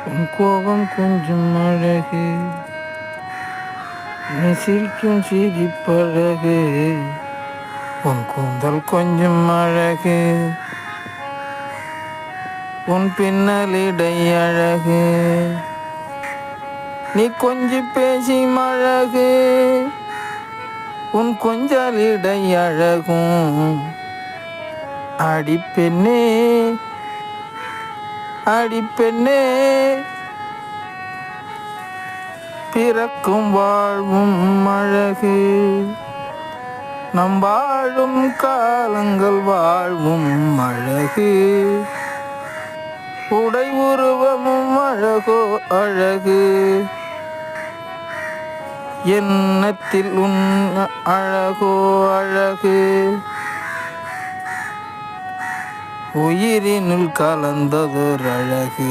உன் கோபம் கொஞ்சம் அழகு, நீ சிரிக்கும் சிரிப்பழகு, உன் கூந்தல் கொஞ்சம் அழகு, உன் பின்னலிடை அழகு, நீ கொஞ்சி பேசி அழகு, உன் கொஞ்சலிடை அழகும். அடிப்பெண்ணே அடிப்பெண்ணே, பிறக்கும் வாழ்வும் அழகு, நம் வாழும் காலங்கள் வாழ்வும் அழகு, உடை உருவமும் அழகோ அழகு, எண்ணத்தில் உன் அழகோ அழகு, உயிரினுள் கலந்ததொரு அழகு.